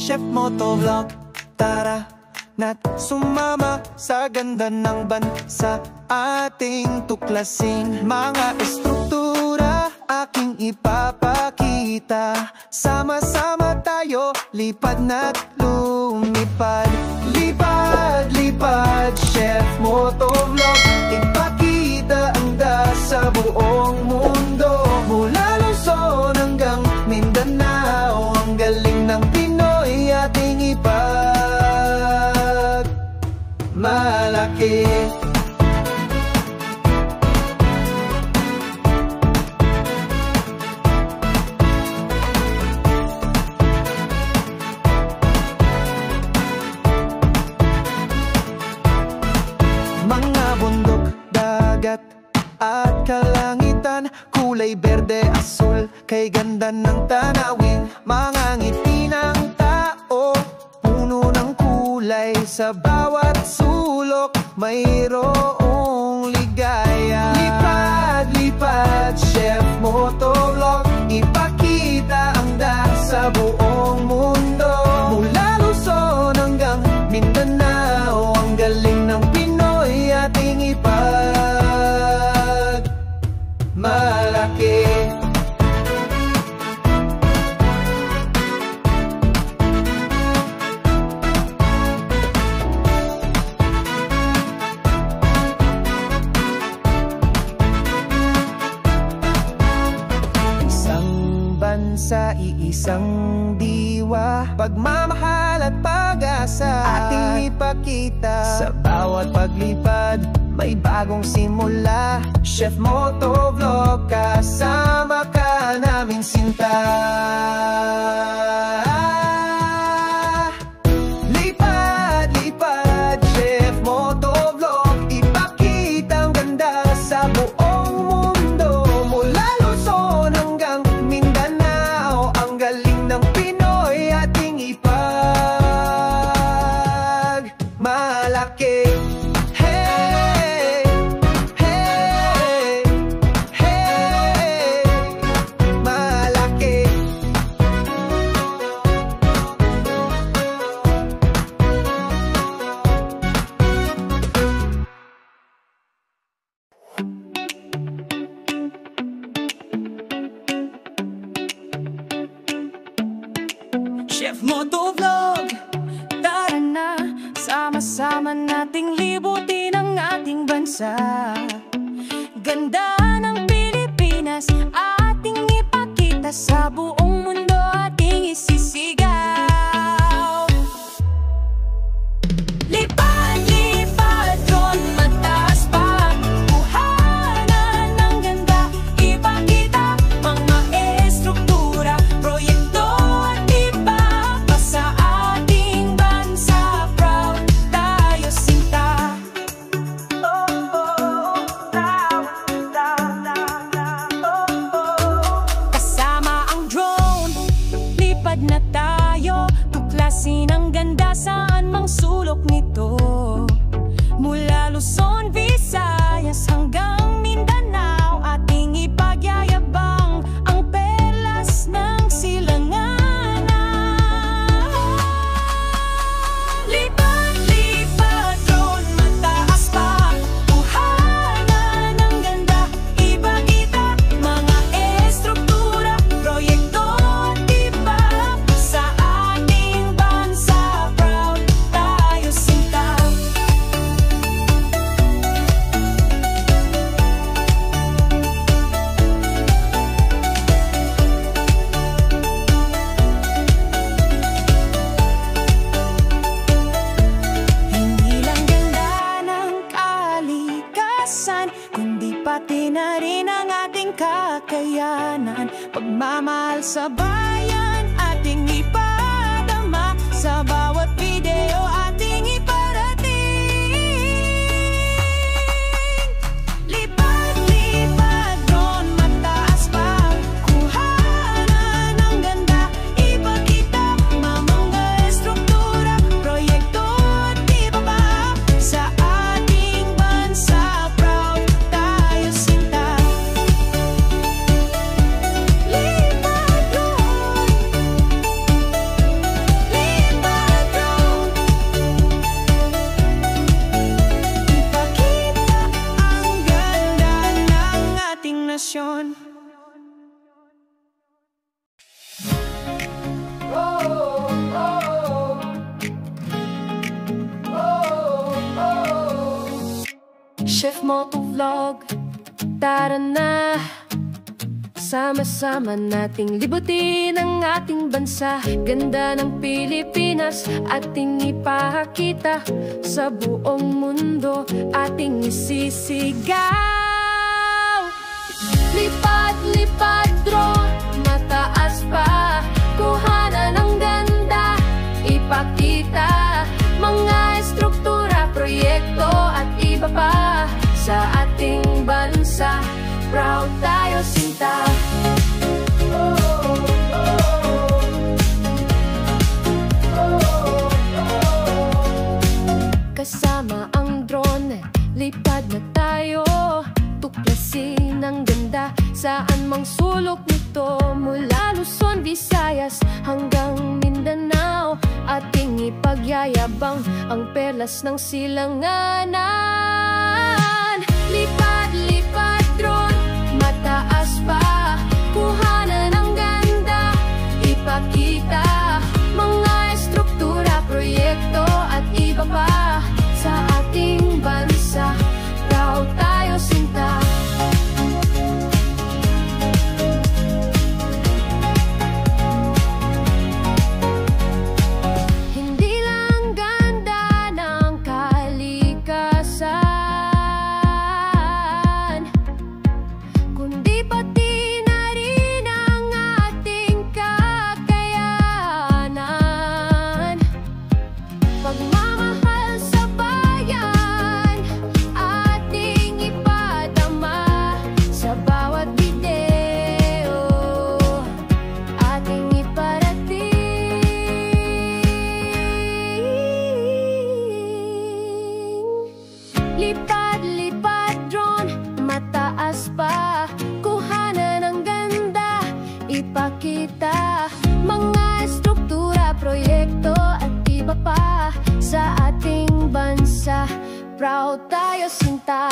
Chef Motovlog, tara na't sumama sa ganda ng bansa. Ating tuklasin mga estruktura, aking ipapakita. Sama-sama tayo, lipad na't lumipad. Lipad, lipad, Chef Motovlog, ipakita ang sa buong mundo. Mula Luzon hanggang Mindanao, ang galing ng Pinoy ating ipagmalaki. Mga bundok, dagat at kalangitan, kulay berde, asul, kay ganda ng tanawin. Mga ngiti ng tao, puno ng kulay, sa bawat sulok mayroong ligaya. Lipad, lipad, Chef Motovlog, ipakita ang sa buong mundo. Mula Luzon hanggang Mindanao, ang galing ng Pinoy ating malaki. Isang bansa, iisang diwa, pagmamahal at pag-asa ating ipakita. Sa bawat paglipad may bagong simula. Chef Motovlog, kasama ka namin sinta. Lipad, lipad, Chef Motovlog, ipakita ang ganda sa buong mundo. Mula Luzon hanggang Mindanao, ang galing ng Pinoy ating ipagmalaki. Chef Motovlog, tara na, sama-sama nating libutin ang ating bansa. Ganda ng Pilipinas, ating ipakita sa buong mundo, ating isisigaw. Lipad, lipad, drone, mataas pa, kuhanan ng ganda, ipakita mga estruktura, proyekto at iba pa sa ating bansa. Proud tayo sinta. Oh, oh, proud, oh, oh. Kasama ang drone, lipad na tayo, tuklasin ang ganda saan mang sulok nito. Mula Luzon, Visayas hanggang Mindanao, ating ipagyayabang ang perlas ng silanganan. Lipad, lipad, drone, mataas pa, kuhanan ng ganda, ipakita mga estruktura, proyekto at iba sa ating bansa. Proud tayo sinta. Hindi lang ganda ng kalikasan, kundi pati na rin ang ating kakayanan. Pagmamahal sa bayan, ating ipadama sa bawat video, ating iparating. Lipad, lipad, drone, mataas pa, kuhanan ng ganda, ipakita mga estruktura, proyekto at iba pa sa ating bansa. Proud tayo sinta. Lipad, drone. motovlog. Tara na, sama-sama nating libutin ang ating bansa. Ganda ng Pilipinas ating ipakita, sa buong mundo ating isisigaw. Lipad-lipad drone, mataas pa, kuhanan ng ganda, ipakita mga estruktura, proyekto at iba pa sa ating bansa. Proud tayo, sinta. Kasama ang drone, lipad na tayo, tuklasin ang ganda saan mang sulok nito. Mula Luzon, Visayas hanggang Mindanao, ating ipagyayabang ang perlas ng silanganan. Lipad-lipad drone, mataas pa, kuhanan ng ganda, ipakita mga estruktura, proyekto at iba pa sa ating bansa. Proud tayo, sinta. Hindi lang ganda ng kalikasan, kundi pati na rin ang ating kakayanan. Pagmamahal sa bayan, ating ipadama sa bawat video, ating iparating. Lipad-lipad drone, mataas pa, kuhanan ng ganda, ipakita mga estruktura, proyekto at iba pa sa ating bansa. Proud tayo, sinta.